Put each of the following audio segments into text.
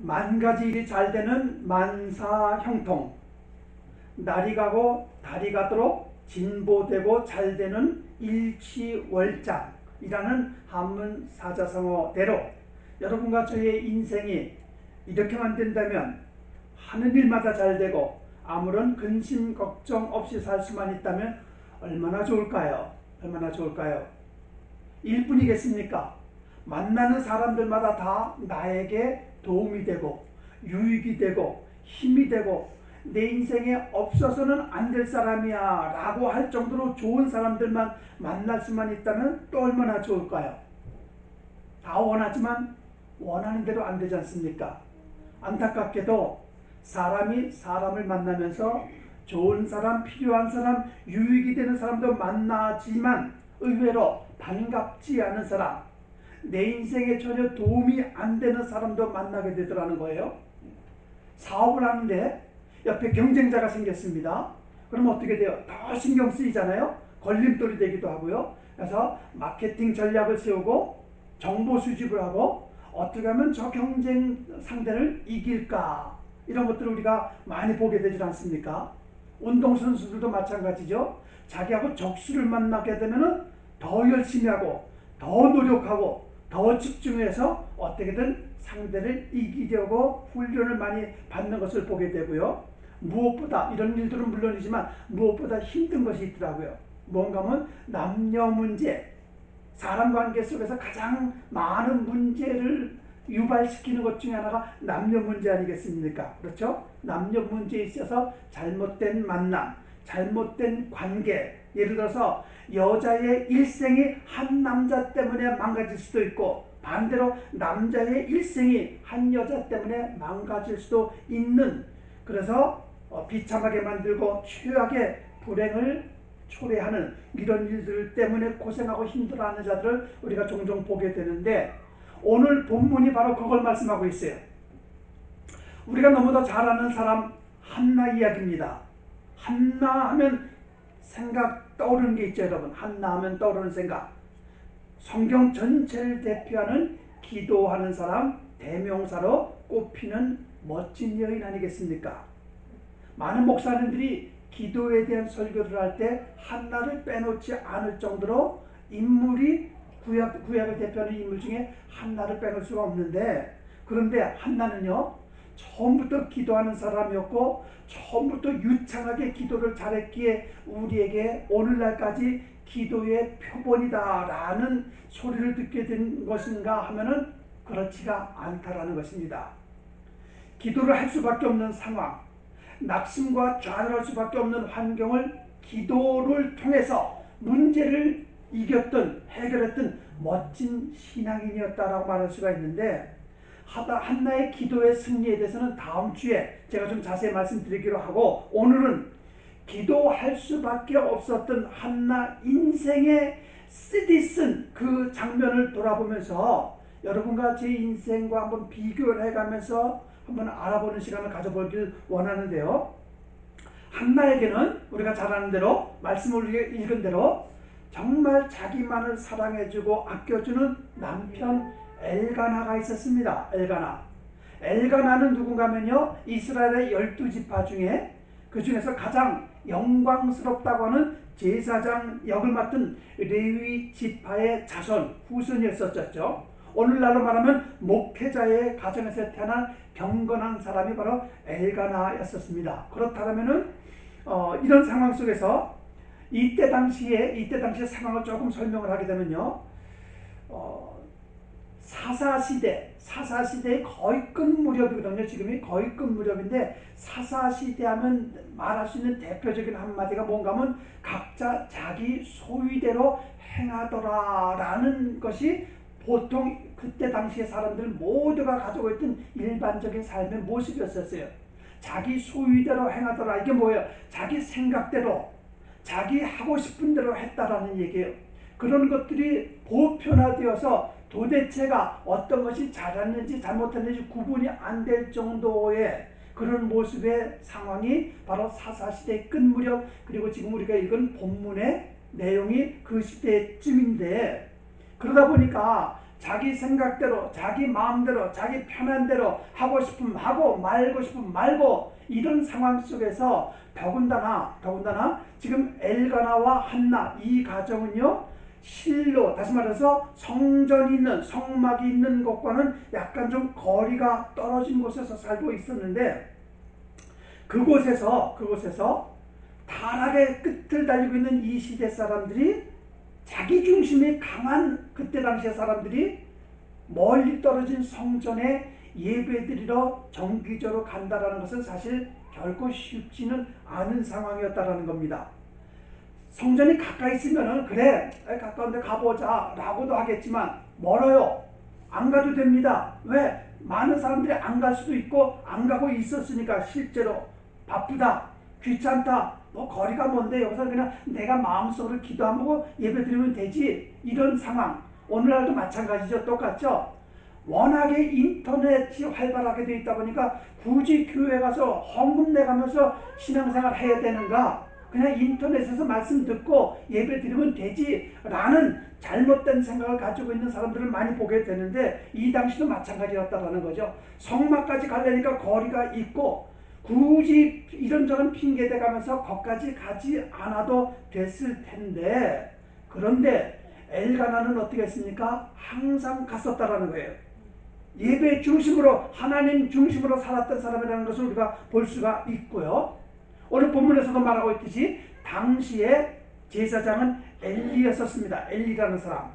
만 가지 일이 잘 되는 만사형통, 날이 가고 달이 가도록 진보되고 잘 되는 일취월장이라는 한문 사자성어대로 여러분과 저의 인생이 이렇게만 된다면, 하는 일마다 잘 되고 아무런 근심 걱정 없이 살 수만 있다면 얼마나 좋을까요? 얼마나 좋을까요? 일뿐이겠습니까? 만나는 사람들마다 다 나에게 도움이 되고 유익이 되고 힘이 되고 내 인생에 없어서는 안 될 사람이야 라고 할 정도로 좋은 사람들만 만날 수만 있다면 또 얼마나 좋을까요? 다 원하지만 원하는 대로 안 되지 않습니까? 안타깝게도 사람이 사람을 만나면서 좋은 사람, 필요한 사람, 유익이 되는 사람도 만나지만 의외로 반갑지 않은 사람, 내 인생에 전혀 도움이 안 되는 사람도 만나게 되더라는 거예요. 사업을 하는데 옆에 경쟁자가 생겼습니다. 그럼 어떻게 돼요? 더 신경 쓰이잖아요. 걸림돌이 되기도 하고요. 그래서 마케팅 전략을 세우고 정보 수집을 하고 어떻게 하면 저 경쟁 상대를 이길까, 이런 것들을 우리가 많이 보게 되지 않습니까? 운동선수들도 마찬가지죠. 자기하고 적수를 만나게 되면 더 열심히 하고 더 노력하고 더 집중해서 어떻게든 상대를 이기려고 훈련을 많이 받는 것을 보게 되고요. 무엇보다, 이런 일들은 물론이지만 무엇보다 힘든 것이 있더라고요. 뭔가 하면 남녀 문제, 사람 관계 속에서 가장 많은 문제를 유발시키는 것 중에 하나가 남녀 문제 아니겠습니까? 그렇죠? 남녀 문제에 있어서 잘못된 만남, 잘못된 관계, 예를 들어서 여자의 일생이 한 남자 때문에 망가질 수도 있고 반대로 남자의 일생이 한 여자 때문에 망가질 수도 있는, 그래서 비참하게 만들고 최악의 불행을 초래하는 이런 일들 때문에 고생하고 힘들어하는 자들을 우리가 종종 보게 되는데, 오늘 본문이 바로 그걸 말씀하고 있어요. 우리가 너무도 잘 아는 사람 한나 이야기입니다. 한나 하면 생각 떠오르는 게 있죠, 여러분. 한나 하면 떠오르는 생각. 성경 전체를 대표하는 기도하는 사람, 대명사로 꼽히는 멋진 여인 아니겠습니까? 많은 목사님들이 기도에 대한 설교를 할 때 한나를 빼놓지 않을 정도로 인물이, 구약을 대표하는 인물 중에 한나를 빼놓을 수가 없는데, 그런데 한나는요, 처음부터 기도하는 사람이었고 처음부터 유창하게 기도를 잘했기에 우리에게 오늘날까지 기도의 표본이다 라는 소리를 듣게 된 것인가 하면은 그렇지가 않다라는 것입니다. 기도를 할 수밖에 없는 상황, 낙심과 좌절할 수밖에 없는 환경을 기도를 통해서 문제를 이겼던, 해결했던 멋진 신앙인이었다라고 말할 수가 있는데, 한나의 기도의 승리에 대해서는 다음 주에 제가 좀 자세히 말씀드리기로 하고, 오늘은 기도할 수밖에 없었던 한나 인생의 쓰디쓴 그 장면을 돌아보면서 여러분과 제 인생과 한번 비교를 해가면서 한번 알아보는 시간을 가져보길 원하는데요. 한나에게는 우리가 잘 아는 대로, 말씀을 읽은 대로 정말 자기만을 사랑해주고 아껴주는 남편 엘가나가 있었습니다. 엘가나는 누군가 하면요, 이스라엘의 12지파 중에 그 중에서 가장 영광스럽다고 하는 제사장 역을 맡은 레위 지파의 자손, 후손이었었죠. 오늘날로 말하면 목회자의 가정에서 태어난 경건한 사람이 바로 엘가나였었습니다. 그렇다면은 이런 상황 속에서 이때 당시의 상황을 조금 설명을 하게 되면요, 사사시대의 거의 끝 무렵이거든요. 지금이 거의 끝 무렵인데, 사사시대 하면 말할 수 있는 대표적인 한마디가 뭔가 하면 각자 자기 소위대로 행하더라 라는 것이 보통 그때 당시의 사람들 모두가 가지고 있던 일반적인 삶의 모습이었어요. 자기 소위대로 행하더라, 이게 뭐예요? 자기 생각대로, 자기 하고 싶은 대로 했다라는 얘기예요. 그런 것들이 보편화되어서 도대체가 어떤 것이 잘했는지 잘못했는지 구분이 안 될 정도의 그런 모습의 상황이 바로 사사시대의 끝 무렵, 그리고 지금 우리가 읽은 본문의 내용이 그 시대쯤인데, 그러다 보니까 자기 생각대로, 자기 마음대로, 자기 편한 대로 하고 싶으면 하고 말고 싶으면 말고, 이런 상황 속에서 더군다나 지금 엘가나와 한나 이 가정은요, 실로, 다시 말해서 성전이 있는, 성막이 있는 곳과는 약간 좀 거리가 떨어진 곳에서 살고 있었는데, 그곳에서 타락의 끝을 달리고 있는 이 시대 사람들이, 자기 중심이 강한 그때 당시의 사람들이 멀리 떨어진 성전에 예배드리러 정기적으로 간다라는 것은 사실 결코 쉽지는 않은 상황이었다라는 겁니다. 성전이 가까이 있으면은 그래 가까운데 가보자 라고도 하겠지만, 멀어요. 안 가도 됩니다. 왜? 많은 사람들이 안 갈 수도 있고 안 가고 있었으니까. 실제로 바쁘다, 귀찮다, 뭐 거리가 먼데 여기서 그냥 내가 마음속으로 기도하고 예배드리면 되지, 이런 상황. 오늘날도 마찬가지죠. 똑같죠. 워낙에 인터넷이 활발하게 되어 있다 보니까 굳이 교회 가서 헌금 내가면서 신앙생활 해야 되는가, 그냥 인터넷에서 말씀 듣고 예배 드리면 되지 라는 잘못된 생각을 가지고 있는 사람들을 많이 보게 되는데, 이 당시도 마찬가지였다라는 거죠. 성막까지 가려니까 거리가 있고 굳이 이런저런 핑계 대가면서 거기까지 가지 않아도 됐을 텐데, 그런데 엘가나는 어떻게 했습니까? 항상 갔었다라는 거예요. 예배 중심으로, 하나님 중심으로 살았던 사람이라는 것을 우리가 볼 수가 있고요. 오늘 본문에서도 말하고 있듯이 당시에 제사장은 엘리였었습니다. 엘리라는 사람.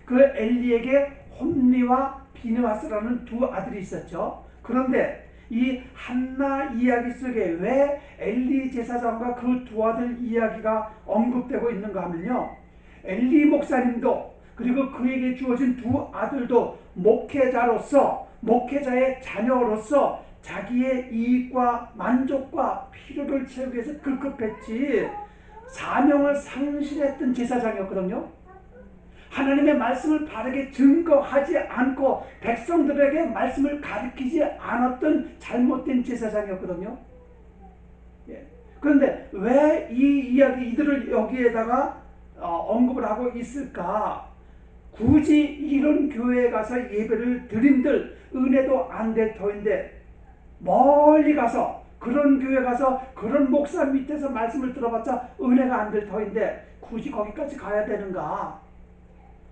그 엘리에게 홈리와 비느하스라는 두 아들이 있었죠. 그런데 이 한나 이야기 속에 왜 엘리 제사장과 그 두 아들 이야기가 언급되고 있는가 하면요, 엘리 목사님도 그리고 그에게 주어진 두 아들도 목회자로서, 목회자의 자녀로서 자기의 이익과 만족과 필요를 채우기 위해서 급급했지 사명을 상실했던 제사장이었거든요. 하나님의 말씀을 바르게 증거하지 않고 백성들에게 말씀을 가르치지 않았던 잘못된 제사장이었거든요. 예. 그런데 왜 이 이야기, 이들을 여기에다가 언급을 하고 있을까? 굳이 이런 교회에 가서 예배를 드린들 은혜도 안 될 터인데, 멀리 가서 그런 교회 가서 그런 목사 밑에서 말씀을 들어봤자 은혜가 안 될 터인데 굳이 거기까지 가야 되는가?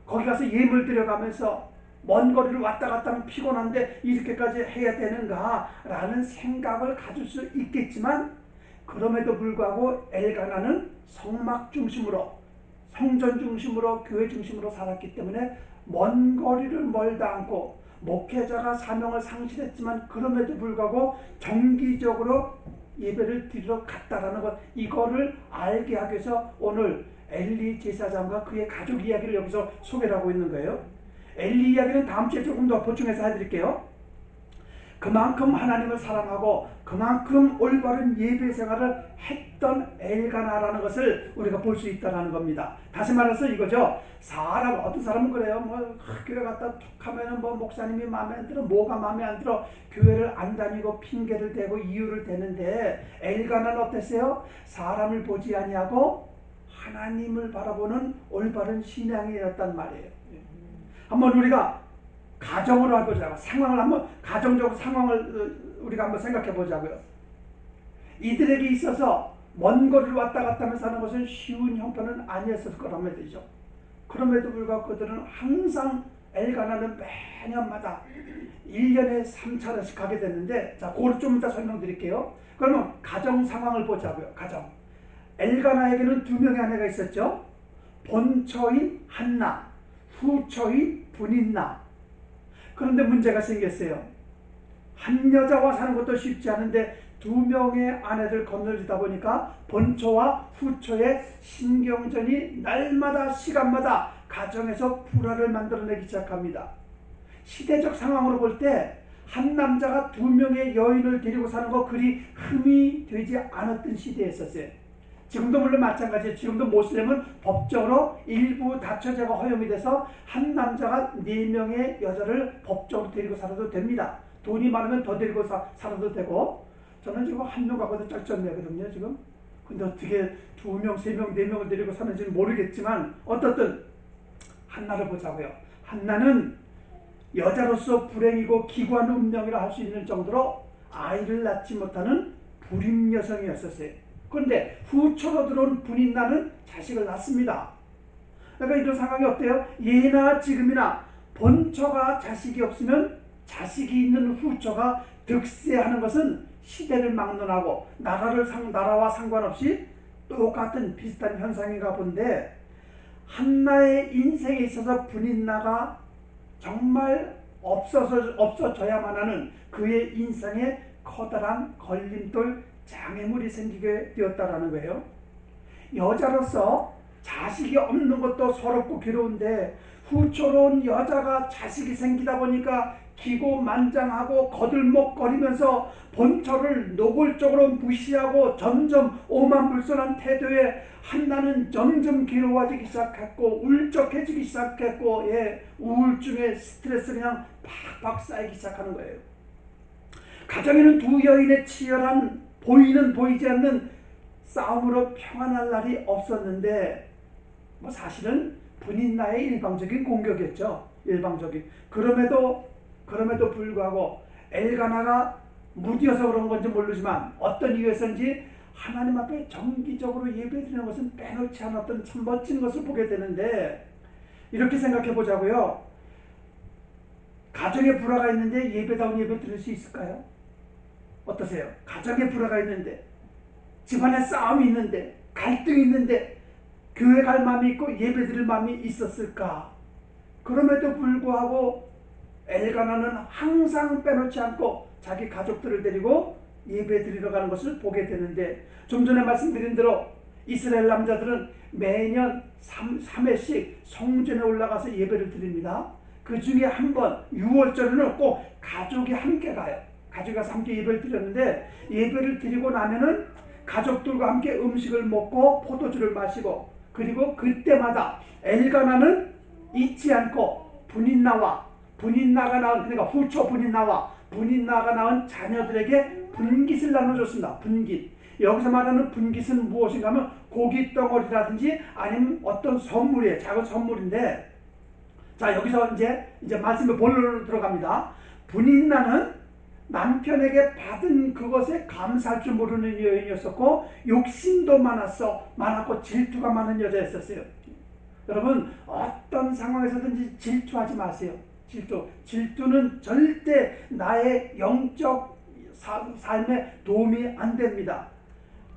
거기 가서 예물 드려가면서 먼 거리를 왔다 갔다 하면 피곤한데 이렇게까지 해야 되는가? 라는 생각을 가질 수 있겠지만, 그럼에도 불구하고 엘가나는 성막 중심으로, 성전 중심으로, 교회 중심으로 살았기 때문에 먼 거리를 멀다 않고, 목회자가 사명을 상실했지만 그럼에도 불구하고 정기적으로 예배를 드리러 갔다라는 것, 이거를 알게 하기 위해서 오늘 엘리 제사장과 그의 가족 이야기를 여기서 소개를 하고 있는 거예요. 엘리 이야기는 다음 주에 조금 더 보충해서 해드릴게요. 그만큼 하나님을 사랑하고 그만큼 올바른 예배 생활을 했던 엘가나라는 것을 우리가 볼 수 있다는 겁니다. 다시 말해서 이거죠. 어떤 사람은 그래요. 교회 갔다 툭 하면은 목사님이 마음에 안 들어, 뭐가 마음에 안 들어, 교회를 안 다니고 핑계를 대고 이유를 대는데, 엘가나는 어땠어요? 사람을 보지 아니하고 하나님을 바라보는 올바른 신앙이었단 말이에요. 한번 우리가 가정으로 해보자고, 상황을 한번, 가정적 상황을 우리가 한번 생각해 보자고요. 이들에게 있어서 먼 거리를 왔다 갔다 하면서 하는 것은 쉬운 형편은 아니었을 거란 말이죠. 그럼에도 불구하고 그들은 항상, 엘가나는 매년마다 1년에 3차례씩 가게 됐는데, 자, 그걸 좀 이따 설명드릴게요. 그러면 가정 상황을 보자고요. 가정. 엘가나에게는 두 명의 아내가 있었죠. 본처인 한나, 후처인 분인나. 그런데 문제가 생겼어요. 한 여자와 사는 것도 쉽지 않은데 두 명의 아내를 거느리다 보니까 본처와 후처의 신경전이 날마다 시간마다 가정에서 불화를 만들어내기 시작합니다. 시대적 상황으로 볼 때 한 남자가 두 명의 여인을 데리고 사는 거 그리 흠이 되지 않았던 시대였었어요. 지금도 물론 마찬가지예요. 지금도 모슬렘은 법적으로 일부 다처제가 허용이 돼서 한 남자가 4명의 여자를 법적으로 데리고 살아도 됩니다. 돈이 많으면 더 데리고 살아도 되고, 저는 지금 한 명 갖고도 쩔쩔매거든요 지금. 근데 어떻게 2명, 3명, 4명을 데리고 사는지는 모르겠지만 어떻든 한나를 보자고요. 한나는 여자로서 불행이고 기구한 운명이라 할 수 있는 정도로 아이를 낳지 못하는 불임 여성이었었어요. 그런데 후초로 들어온 분인나는 자식을 낳습니다. 그러니까 이런 상황이 어때요? 예나 지금이나 본처가 자식이 없으면 자식이 있는 후처가 득세하는 것은 시대를 막론하고 나라와 상관없이 똑같은 비슷한 현상인가 본데, 한나의 인생에 있어서 분인나가 정말 없어져야만 하는 그의 인생에 커다란 걸림돌 장애물이 생기게 되었다라는 거예요. 여자로서 자식이 없는 것도 서럽고 괴로운데 후초로운 여자가 자식이 생기다 보니까 기고만장하고 거들먹거리면서 본처를 노골적으로 무시하고 점점 오만불선한 태도에 한나는 점점 괴로워지기 시작했고 울적해지기 시작했고, 우울증에 스트레스 그냥 팍팍 쌓이기 시작하는 거예요. 가정에는 두 여인의 치열한 보이는 보이지 않는 싸움으로 평안할 날이 없었는데, 사실은 분인나의 일방적인 공격이었죠. 일방적인. 그럼에도 불구하고 엘가나가 무디어서 그런 건지 모르지만 어떤 이유에서인지 하나님 앞에 정기적으로 예배드리는 것은 빼놓지 않았던 참 멋진 것을 보게 되는데, 이렇게 생각해 보자고요. 가정에 불화가 있는데 예배다운 예배 드릴 수 있을까요? 어떠세요? 가정에 불화가 있는데, 집안에 싸움이 있는데, 갈등이 있는데 교회 갈 마음이 있고 예배 드릴 마음이 있었을까? 그럼에도 불구하고 엘가나는 항상 빼놓지 않고 자기 가족들을 데리고 예배 드리러 가는 것을 보게 되는데, 좀 전에 말씀드린 대로 이스라엘 남자들은 매년 3회씩 성전에 올라가서 예배를 드립니다. 그 중에 한 번 6월절에는 꼭 가족이 함께 가요. 가족이 가서 함께 예배를 드렸는데, 예배를 드리고 나면은 가족들과 함께 음식을 먹고 포도주를 마시고, 그리고 그때마다 엘가나는 잊지 않고 분인나가 낳은, 그러니까 후초 분인나가 낳은 자녀들에게 분깃을 나눠줬습니다. 분깃. 여기서 말하는 분깃은 무엇인가 하면 고기 덩어리라든지 아니면 어떤 선물이에요. 작은 선물인데, 자, 여기서 이제 말씀의 본론으로 들어갑니다. 분인나는 남편에게 받은 그것에 감사할 줄 모르는 여인이었었고, 욕심도 많았고 질투가 많은 여자였었어요. 여러분, 어떤 상황에서든지 질투하지 마세요. 질투는 절대 나의 영적 삶에 도움이 안 됩니다.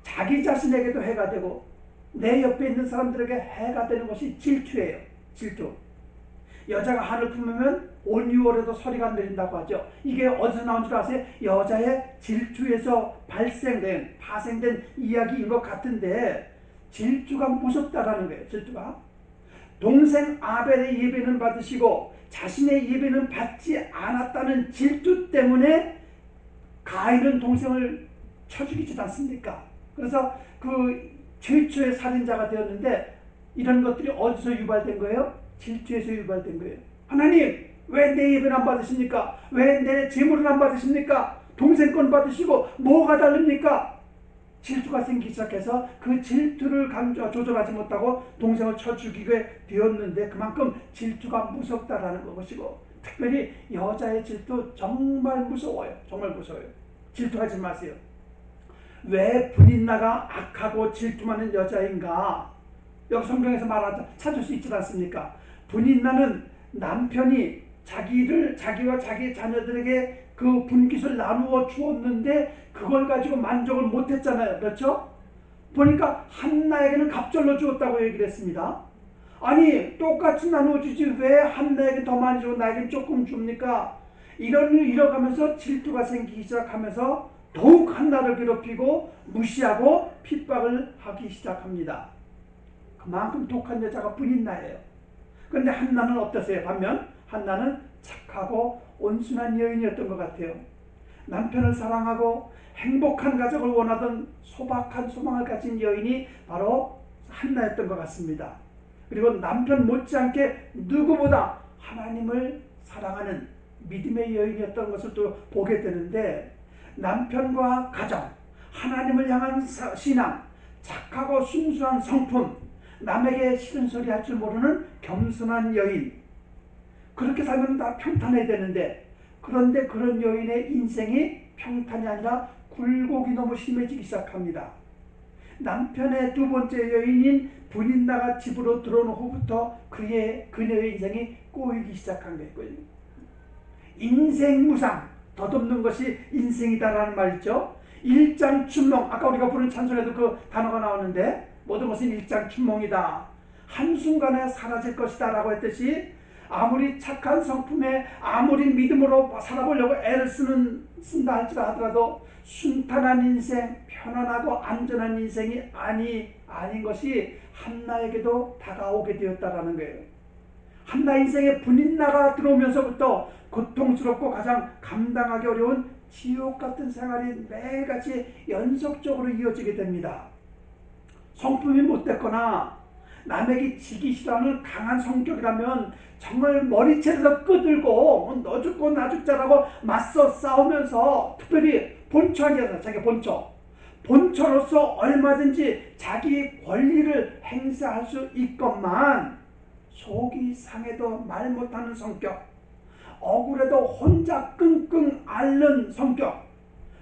자기 자신에게도 해가 되고 내 옆에 있는 사람들에게 해가 되는 것이 질투예요. 질투. 여자가 한을 품으면 온 6월에도 서리가 내린다고 하죠. 이게 어디서 나온 줄 아세요? 여자의 질투에서 파생된 이야기인 것 같은데, 질투가 무섭다라는 거예요. 질투가. 동생 아벨의 예배는 받으시고 자신의 예배는 받지 않았다는 질투 때문에 가인은 동생을 쳐 죽이지 않습니까? 그래서 그 최초의 살인자가 되었는데, 이런 것들이 어디서 유발된 거예요? 질투에서 유발된 거예요. 하나님, 왜 내 예배는 안 받으십니까? 왜 내 재물은 안 받으십니까? 동생 건 받으시고 뭐가 다릅니까? 질투가 생기기 시작해서 그 질투를 조절하지 못하고 동생을 쳐 죽이게 되었는데, 그만큼 질투가 무섭다라는 것이고, 특별히 여자의 질투 정말 무서워요. 정말 무서워요. 질투하지 마세요. 왜 분인나가 악하고 질투 많은 여자인가? 여기 성경에서 찾을 수 있지 않습니까? 분인나는 남편이 자기와 자기 자녀들에게 그 분깃을 나누어 주었는데 그걸 가지고 만족을 못했잖아요. 그렇죠? 보니까 한나에게는 갑절로 주었다고 얘기를 했습니다. 아니, 똑같이 나누어 주지 왜 한나에게 더 많이 주고 나에게 조금 줍니까? 이런 일 잃어가면서 질투가 생기기 시작하면서 더욱 한나를 괴롭히고 무시하고 핍박을 하기 시작합니다. 그만큼 독한 여자가 분인나예요. 그런데 한나는 어떠세요? 반면 한나는 착하고 온순한 여인이었던 것 같아요. 남편을 사랑하고 행복한 가족을 원하던 소박한 소망을 가진 여인이 바로 한나였던 것 같습니다. 그리고 남편 못지않게 누구보다 하나님을 사랑하는 믿음의 여인이었던 것을 또 보게 되는데, 남편과 가정, 하나님을 향한 신앙, 착하고 순수한 성품, 남에게 싫은 소리 할 줄 모르는 겸손한 여인, 그렇게 살면 다 평탄해야 되는데, 그런데 그런 여인의 인생이 평탄이 아니라 굴곡이 너무 심해지기 시작합니다. 남편의 두 번째 여인인 분인나가 집으로 들어온 후부터 그녀의 인생이 꼬이기 시작한 거예요. 인생 무상, 덧없는 것이 인생이다라는 말이죠. 일장춘몽, 아까 우리가 부른 찬송에도 그 단어가 나오는데, 모든 것은 일장춘몽이다, 한순간에 사라질 것이다 라고 했듯이, 아무리 착한 성품에 아무리 믿음으로 살아보려고 애를 쓴다 할지라도 순탄한 인생, 편안하고 안전한 인생이 아닌 것이 한나에게도 다가오게 되었다라는 거예요. 한나 인생에 분인나가 들어오면서부터 고통스럽고 가장 감당하기 어려운 지옥 같은 생활이 매일같이 연속적으로 이어지게 됩니다. 성품이 못됐거나 남에게 지기 싫어하는 강한 성격이라면 정말 머리채에서 끄들고 너 죽고 나 죽자라고 맞서 싸우면서, 특별히 본처하게 자기 본처로서 얼마든지 자기 권리를 행사할 수 있건만, 속이 상해도 말 못하는 성격, 억울해도 혼자 끙끙 앓는 성격,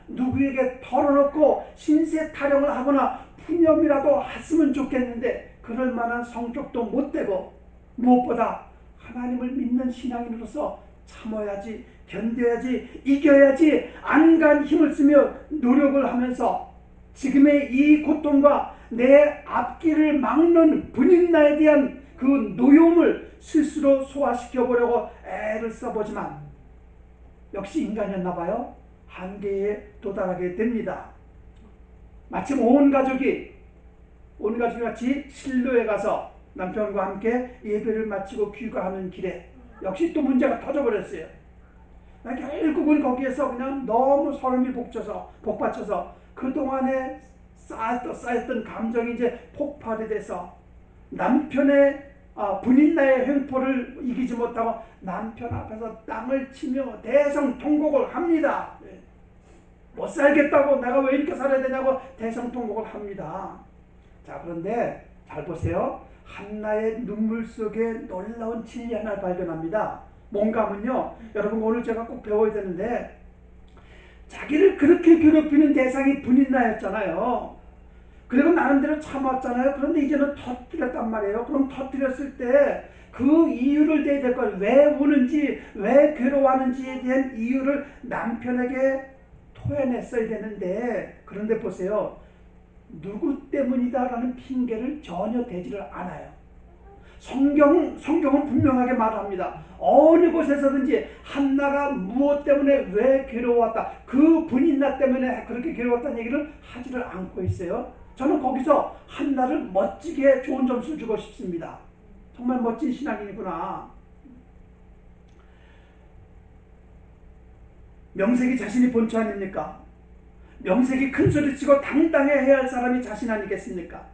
누구에게 털어놓고 신세 타령을 하거나 푸념이라도 했으면 좋겠는데 그럴 만한 성격도 못되고, 무엇보다 하나님을 믿는 신앙인으로서 참아야지, 견뎌야지, 이겨야지 안간 힘을 쓰며 노력을 하면서 지금의 이 고통과 내 앞길을 막는 분인나에 대한 그 노여움을 스스로 소화시켜 보려고 애를 써보지만 역시 인간이었나 봐요. 한계에 도달하게 됩니다. 마침 온 가족이 같이 실로에 가서 남편과 함께 예배를 마치고 귀가하는 길에 역시 또 문제가 터져버렸어요. 결국은 거기에서 그냥 너무 소름이 복받쳐서 그동안에 쌓였던 감정이 이제 폭발이 돼서 남편의 분인나의 횡포를 이기지 못하고 남편 앞에서 땅을 치며 대성통곡을 합니다. 못 살겠다고, 내가 왜 이렇게 살아야 되냐고 대성통곡을 합니다. 자, 그런데 잘 보세요. 한나의 눈물 속에 놀라운 진리 하나를 발견합니다. 뭔가 하면요, 여러분 오늘 제가 꼭 배워야 되는데, 자기를 그렇게 괴롭히는 대상이 분인나였잖아요. 그리고 나름대로 참았잖아요. 그런데 이제는 터뜨렸단 말이에요. 그럼 터뜨렸을 때 그 이유를 대야 될 거예요. 왜 우는지, 왜 괴로워하는지에 대한 이유를 남편에게 토해냈어야 되는데, 그런데 보세요. 누구 때문이다라는 핑계를 전혀 대지를 않아요. 성경은 분명하게 말합니다. 어느 곳에서든지 한나가 무엇 때문에 왜 괴로웠다, 그 분인나 때문에 그렇게 괴로웠다는 얘기를 하지를 않고 있어요. 저는 거기서 한나를 멋지게 좋은 점수를 주고 싶습니다. 정말 멋진 신앙인이구나. 명색이 자신이 본처 아닙니까? 명색이 큰소리치고 당당해야 할 사람이 자신 아니겠습니까?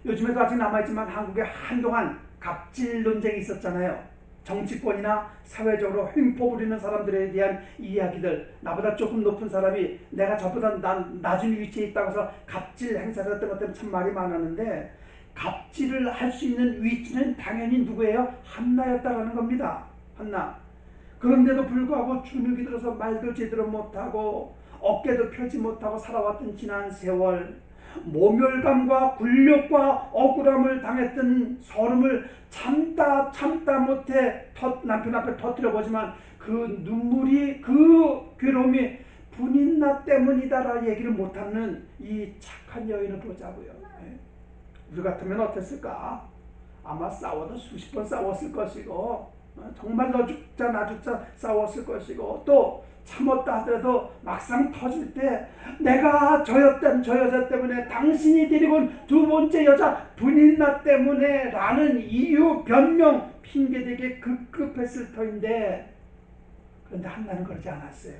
요즘에도 아직 남아있지만 한국에 한동안 갑질 논쟁이 있었잖아요. 정치권이나 사회적으로 횡포 부리는 사람들에 대한 이야기들, 나보다 조금 높은 사람이 내가 저보다 낮은 위치에 있다고 해서 갑질 행사를 했던 것 때문에 참 말이 많았는데, 갑질을 할 수 있는 위치는 당연히 누구예요? 한나였다라는 겁니다. 한나. 그런데도 불구하고 주눅이 들어서 말도 제대로 못하고 어깨도 펴지 못하고 살아왔던 지난 세월, 모멸감과 굴욕과 억울함을 당했던 서름을 참다 못해 남편 앞에 터뜨려보지만 그 눈물이, 그 괴로움이 분인나 때문이다라 얘기를 못하는 이 착한 여인을 보자고요. 우리 같으면 어땠을까? 아마 싸워도 수십 번 싸웠을 것이고, 정말 너 죽자 나 죽자 싸웠을 것이고, 또 참았다 하더라도 막상 터질 때 내가 저 여자 때문에, 당신이 데리고 온 두 번째 여자 분인나 때문에 라는 이유, 변명, 핑계대기에 급급했을 터인데, 그런데 한나는 그러지 않았어요.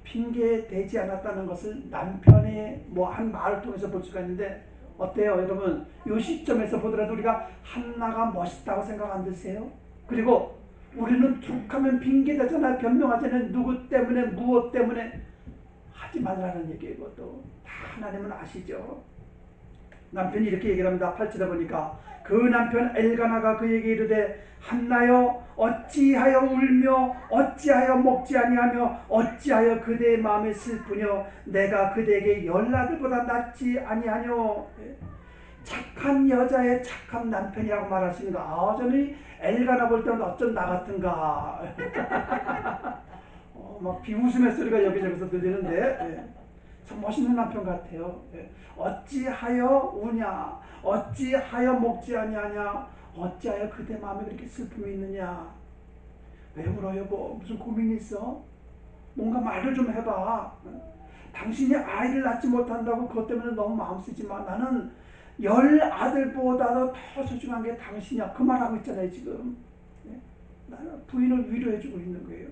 핑계대지 않았다는 것을 남편의 한 말을 통해서 볼 수가 있는데, 어때요 여러분? 이 시점에서 보더라도 우리가 한나가 멋있다고 생각 안 드세요? 그리고 우리는 툭 하면 핑계대잖아요. 변명하잖아요. 누구 때문에, 무엇 때문에. 하지 말라는 얘기예요. 그것도 다 하나님은 아시죠. 남편이 이렇게 얘기를 합니다. 8절에 보니까 그 남편 엘가나가 그에게 이르되 한나여 어찌하여 울며 어찌하여 먹지 아니하며 어찌하여 그대의 마음이 슬프며 내가 그대에게 10아들보다 낫지 아니하뇨. 착한 여자의 착한 남편이라고 말하시는 거. 저는 엘가나 볼 때는 어쩜 나 같은가. 막 비웃음의 소리가 여기저기서 들리는데 참 멋있는 남편 같아요. 어찌하여 우냐 어찌하여 먹지 아니하냐 어찌하여 그대 마음에 그렇게 슬픔이 있느냐. 왜 울어 여보? 무슨 고민이 있어? 뭔가 말을 좀 해봐. 당신이 아이를 낳지 못한다고 그것 때문에 너무 마음 쓰지 마. 나는 10아들보다도 더 소중한 게 당신이야. 그 말하고 있잖아요 지금. 나는 부인을 위로해주고 있는 거예요.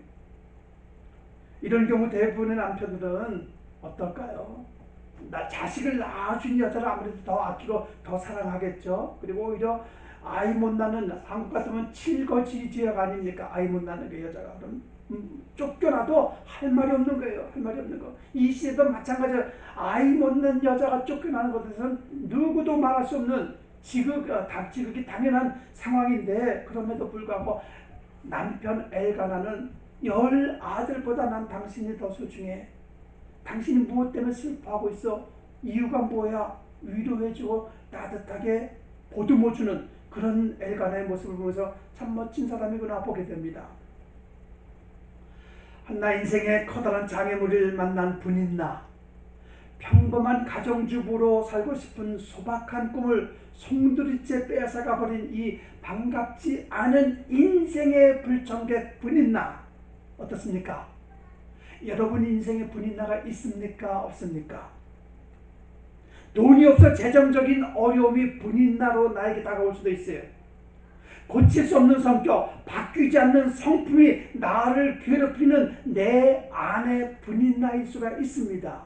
이런 경우 대부분의 남편들은 어떨까요? 자식을 낳아준 여자를 아무래도 더 아끼고 더 사랑하겠죠. 그리고 오히려 아이 못 낳는, 한국 같으면 칠거지지역 아닙니까? 아이 못 낳는 그 여자가. 그럼 쫓겨나도 할 말이 없는 거예요. 할 말이 없는 거. 이 시대도 마찬가지로 아이 못 낳는 여자가 쫓겨나는 것에서는 누구도 말할 수 없는 지극이 당연한 상황인데, 그럼에도 불구하고 남편 엘가나는 10아들보다 난 당신이 더 소중해. 당신이 무엇 때문에 슬퍼하고 있어? 이유가 뭐야? 위로해주고 따뜻하게 보듬어주는 그런 엘가나의 모습을 보면서 참 멋진 사람이구나 보게 됩니다. 한나 인생의 커다란 장애물을 만난 분인나, 평범한 가정주부로 살고 싶은 소박한 꿈을 송두리째 빼앗아가 버린 이 반갑지 않은 인생의 불청객 분인나, 어떻습니까? 여러분 인생에 분인나가 있습니까? 없습니까? 돈이 없어 재정적인 어려움이 분인나로 나에게 다가올 수도 있어요. 고칠 수 없는 성격, 바뀌지 않는 성품이 나를 괴롭히는 내 안의 분인나일 수가 있습니다.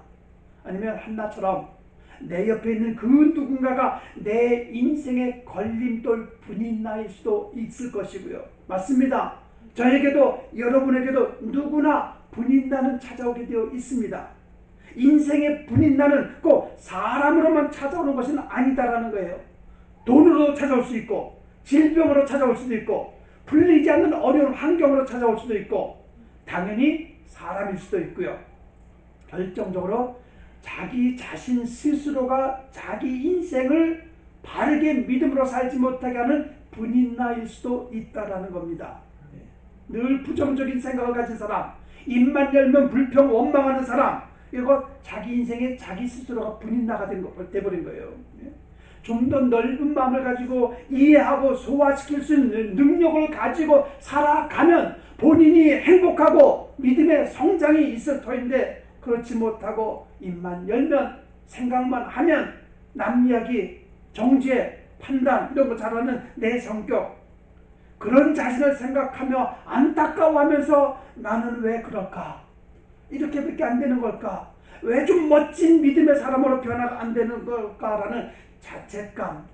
아니면 한나처럼 내 옆에 있는 그 누군가가 내 인생의 걸림돌 분인나일 수도 있을 것이고요. 맞습니다. 저에게도 여러분에게도 누구나 분인나는 찾아오게 되어 있습니다. 인생의 분인나는 꼭 사람으로만 찾아오는 것은 아니다라는 거예요. 돈으로 찾아올 수 있고, 질병으로 찾아올 수도 있고, 풀리지 않는 어려운 환경으로 찾아올 수도 있고, 당연히 사람일 수도 있고요. 결정적으로 자기 자신 스스로가 자기 인생을 바르게 믿음으로 살지 못하게 하는 분인나일 수도 있다라는 겁니다. 늘 부정적인 생각을 가진 사람, 입만 열면 불평 원망하는 사람, 이거 자기 인생에 자기 스스로가 분인나가 돼버린 거예요. 좀 더 넓은 마음을 가지고 이해하고 소화시킬 수 있는 능력을 가지고 살아가면 본인이 행복하고 믿음의 성장이 있을 터인데, 그렇지 못하고 입만 열면 생각만 하면 남 이야기, 정죄, 판단 이런 거 잘하는 내 성격, 그런 자신을 생각하며 안타까워하면서 나는 왜 그럴까? 이렇게밖에 안 되는 걸까? 왜 좀 멋진 믿음의 사람으로 변화가 안 되는 걸까라는 자책감.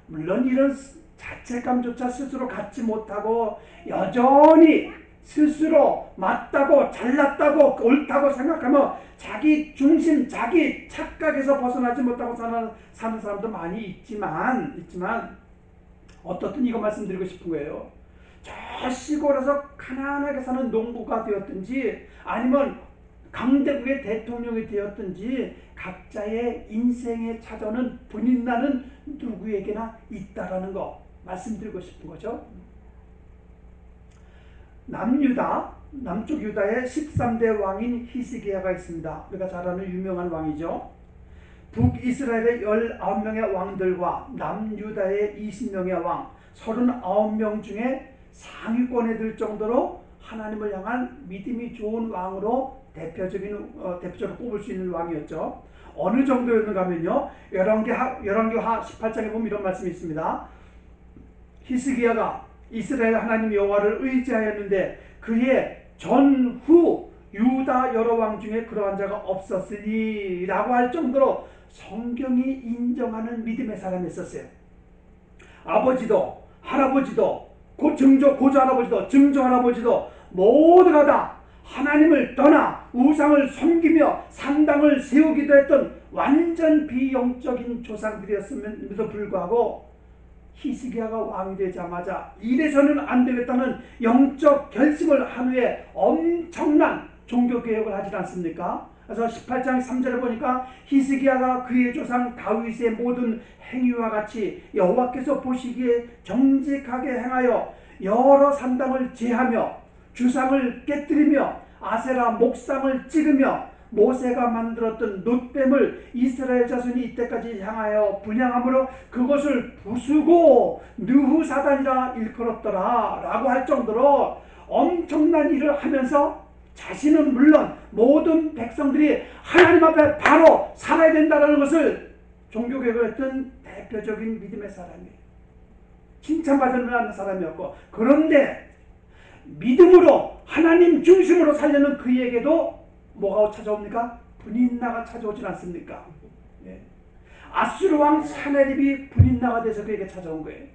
물론 이런 자책감조차 스스로 갖지 못하고 여전히 스스로 맞다고 잘났다고 옳다고 생각하며 자기 중심, 자기 착각에서 벗어나지 못하고 사는 사람도 많이 있지만 어떻든 이거 말씀드리고 싶은 거예요. 저 시골에서 가난하게 사는 농부가 되었든지 아니면 강대국의 대통령이 되었든지 각자의 인생에 찾아오는 분인나는 누구에게나 있다라는 거 말씀드리고 싶은 거죠. 남쪽 유다의 13대 왕인 히스기야가 있습니다. 우리가 잘 아는 유명한 왕이죠. 북이스라엘의 19명의 왕들과 남유다의 20명의 왕 39명 중에 상위권에 들 정도로 하나님을 향한 믿음이 좋은 왕으로 대표적으로 뽑을 수 있는 왕이었죠. 어느 정도였는가 하면요, 열왕기하 18장에 보면 이런 말씀이 있습니다. 히스기야가 이스라엘 하나님 여호와를 의지하였는데 그의 전후 유다 여러 왕 중에 그러한 자가 없었으니 라고 할 정도로 성경이 인정하는 믿음의 사람이 있었어요. 아버지도 할아버지도 고조할아버지도 증조할아버지도 모두가 다 하나님을 떠나 우상을 섬기며 산당을 세우기도 했던 완전 비영적인 조상들이었음에도 불구하고 히스기야가 왕이 되자마자 이래서는 안 되겠다는 영적 결심을 한 후에 엄청난 종교개혁을 하지 않습니까? 그래서 18장 3절에 보니까 히스기야가 그의 조상 다윗의 모든 행위와 같이 여호와께서 보시기에 정직하게 행하여 여러 산당을 제하며 주상을 깨뜨리며 아세라 목상을 찍으며 모세가 만들었던 놋뱀을 이스라엘 자손이 이때까지 향하여 분향함으로 그것을 부수고 느후사단이라 일컬었더라 라고 할 정도로 엄청난 일을 하면서 자신은 물론 모든 백성들이 하나님 앞에 바로 살아야 된다는 것을 종교개혁을 했던 대표적인 믿음의 사람이에요. 칭찬받을 만한 사람이었고, 그런데 믿음으로 하나님 중심으로 살려는 그에게도 뭐가 찾아옵니까? 분인나가 찾아오진 않습니까? 예. 아수르 왕 사네립이 분인나가 돼서 그에게 찾아온 거예요.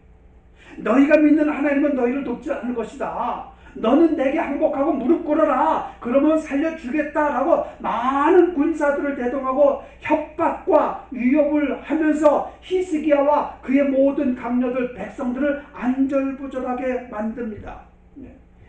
너희가 믿는 하나님은 너희를 돕지 않을 것이다. 너는 내게 항복하고 무릎 꿇어라. 그러면 살려주겠다라고 많은 군사들을 대동하고 협박과 위협을 하면서 히스기야와 그의 모든 강녀들 백성들을 안절부절하게 만듭니다.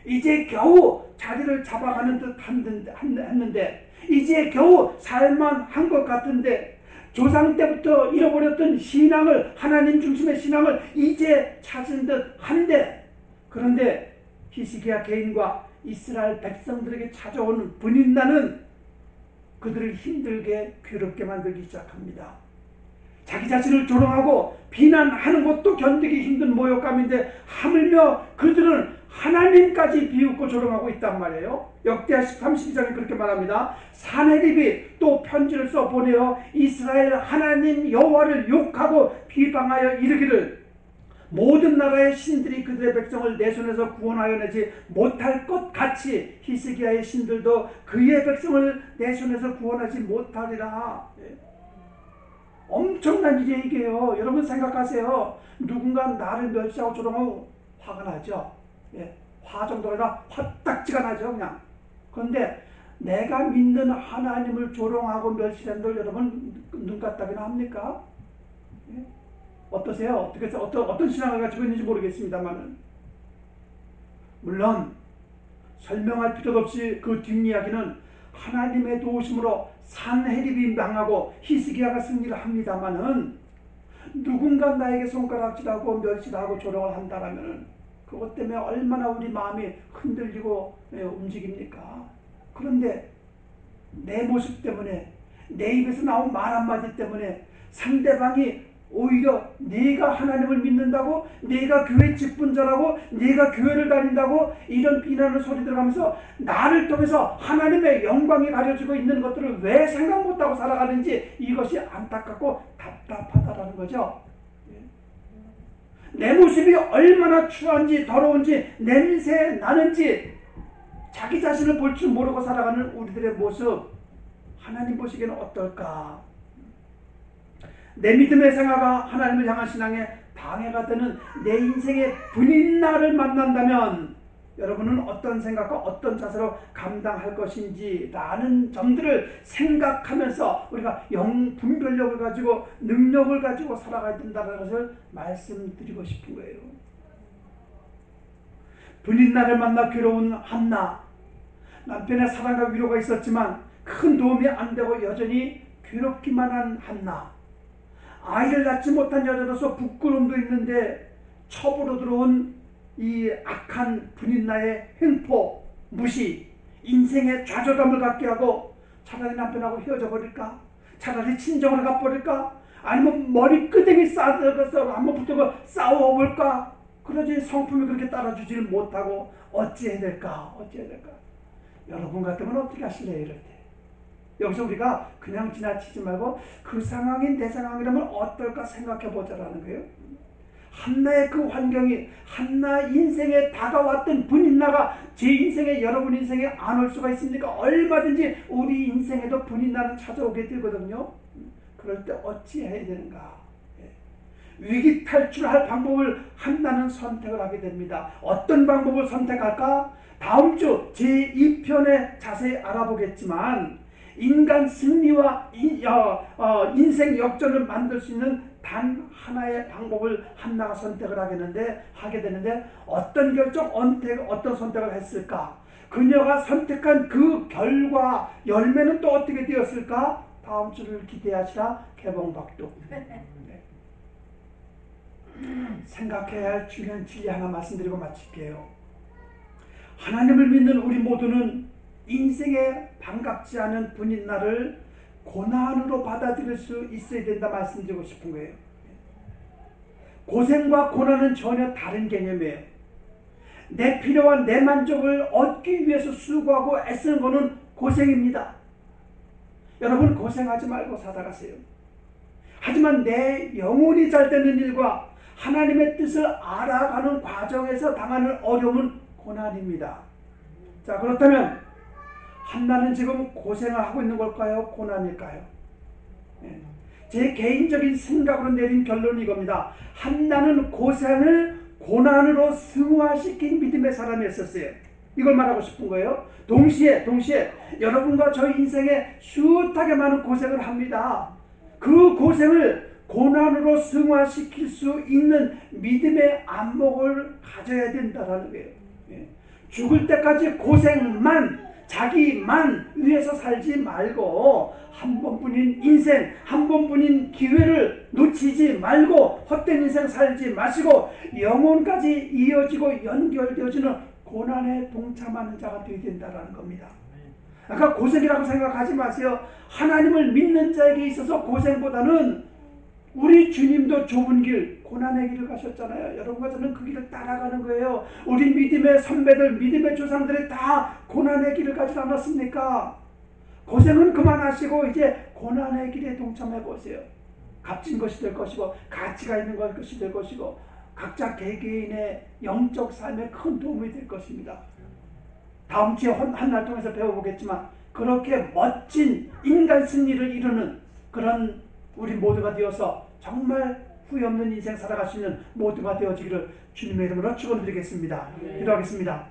이제 겨우 자리를 잡아가는 듯 했는데, 이제 겨우 살만한 것 같은데, 조상 때부터 잃어버렸던 신앙을, 하나님 중심의 신앙을 이제 찾은 듯 한데, 그런데 히스기야 개인과 이스라엘 백성들에게 찾아오는 분인나는 그들을 힘들게 괴롭게 만들기 시작합니다. 자기 자신을 조롱하고 비난하는 것도 견디기 힘든 모욕감인데 하물며 그들은 하나님까지 비웃고 조롱하고 있단 말이에요. 역대하 32장에 그렇게 말합니다. 사네립이 또 편지를 써 보내어 이스라엘 하나님 여호와를 욕하고 비방하여 이르기를 모든 나라의 신들이 그들의 백성을 내 손에서 구원하여 내지 못할 것 같이 히스기야의 신들도 그의 백성을 내 손에서 구원하지 못하리라. 엄청난 일이에요 이게요. 여러분 생각하세요. 누군가 나를 멸시하고 조롱하고 화가 나죠. 화 정도가 아니라 화딱지가 나죠 그냥. 그런데 내가 믿는 하나님을 조롱하고 멸시하는 걸 여러분 눈 까딱이나 합니까? 어떠세요? 어떤 신앙을 가지고 있는지 모르겠습니다만은, 물론 설명할 필요도 없이 그 뒷이야기는 하나님의 도우심으로 산헤립이 망하고 히스기야가 승리를 합니다만은, 누군가 나에게 손가락질하고 멸시하고 조롱을 한다라면은 그것 때문에 얼마나 우리 마음이 흔들리고 움직입니까? 그런데 내 모습 때문에, 내 입에서 나온 말 한마디 때문에 상대방이 오히려 네가 하나님을 믿는다고, 네가 교회 직분자라고, 네가 교회를 다닌다고 이런 비난의 소리 들어가면서 나를 통해서 하나님의 영광이 가려지고 있는 것들을 왜 생각 못하고 살아가는지, 이것이 안타깝고 답답하다라는 거죠. 내 모습이 얼마나 추한지 더러운지 냄새 나는지 자기 자신을 볼 줄 모르고 살아가는 우리들의 모습, 하나님 보시기에는 어떨까? 내 믿음의 생활과 하나님을 향한 신앙에 방해가 되는 내 인생의 분인나를 만난다면 여러분은 어떤 생각과 어떤 자세로 감당할 것인지 라는 점들을 생각하면서 우리가 분별력을 가지고 능력을 가지고 살아가야 된다는 것을 말씀드리고 싶은 거예요. 분인나를 만나 괴로운 한나, 남편의 사랑과 위로가 있었지만 큰 도움이 안 되고 여전히 괴롭기만 한 한나, 아이를 낳지 못한 여자로서 부끄러움도 있는데 첩으로 들어온 이 악한 분인나의 횡포, 무시, 인생의 좌절감을 갖게 하고 차라리 남편하고 헤어져 버릴까? 차라리 친정을 가버릴까? 아니면 머리끄댕이 싸들어서 한번 붙들고 싸워볼까? 그러지 성품이 그렇게 따라주지를 못하고 어찌해야 될까? 여러분 같으면 어떻게 하실래요? 이럴 때 여기서 우리가 그냥 지나치지 말고 그 상황이 내 상황이라면 어떨까 생각해 보자라는 거예요. 한나의 그 환경이, 한나 인생에 다가왔던 분인나가 제 인생에, 여러분 인생에 안 올 수가 있습니까? 얼마든지 우리 인생에도 분인나는 찾아오게 되거든요. 그럴 때 어찌 해야 되는가? 위기 탈출할 방법을 한나는 선택을 하게 됩니다. 어떤 방법을 선택할까? 다음 주 제2편에 자세히 알아보겠지만, 인간 승리와 인생 역전을 만들 수 있는 단 하나의 방법을 한나가 하게 되는데 어떤 결정, 어떤 선택을 했을까? 그녀가 선택한 그 결과 열매는 또 어떻게 되었을까? 다음 주를 기대하시라. 개봉박도. 네. 생각해야 할 중요한 진리 하나 말씀드리고 마칠게요. 하나님을 믿는 우리 모두는 인생에 반갑지 않은 분인날을 고난으로 받아들일 수 있어야 된다 말씀드리고 싶은 거예요. 고생과 고난은 전혀 다른 개념이에요. 내 필요와 내 만족을 얻기 위해서 수고하고 애쓰는 것은 고생입니다. 여러분 고생하지 말고 살아가세요. 하지만 내 영혼이 잘 되는 일과 하나님의 뜻을 알아가는 과정에서 당하는 어려움은 고난입니다. 자, 그렇다면 한나는 지금 고생을 하고 있는 걸까요? 고난일까요? 제 개인적인 생각으로 내린 결론이 이겁니다. 한나는 고생을 고난으로 승화시킨 믿음의 사람이었어요. 이걸 말하고 싶은 거예요. 동시에 여러분과 저희 인생에 숱하게 많은 고생을 합니다. 그 고생을 고난으로 승화시킬 수 있는 믿음의 안목을 가져야 된다는 거예요. 죽을 때까지 고생만, 자기만 위해서 살지 말고 한 번뿐인 인생, 한 번뿐인 기회를 놓치지 말고 헛된 인생 살지 마시고 영혼까지 이어지고 연결되어지는 고난에 동참하는 자가 되어야 된다는 겁니다. 아까 고생이라고 생각하지 마세요. 하나님을 믿는 자에게 있어서 고생보다는 우리 주님도 좁은 길, 고난의 길을 가셨잖아요. 여러분과 저는 그 길을 따라가는 거예요. 우리 믿음의 선배들, 믿음의 조상들이 다 고난의 길을 가지 않았습니까? 고생은 그만하시고 이제 고난의 길에 동참해 보세요. 값진 것이 될 것이고 가치가 있는 것이 될 것이고 각자 개개인의 영적 삶에 큰 도움이 될 것입니다. 다음 주에 한날 통해서 배워보겠지만 그렇게 멋진 인간 승리를 이루는 그런 우리 모두가 되어서 정말 후회 없는 인생 살아갈 수 있는 모두가 되어지기를 주님의 이름으로 축원드리겠습니다. 기도하겠습니다.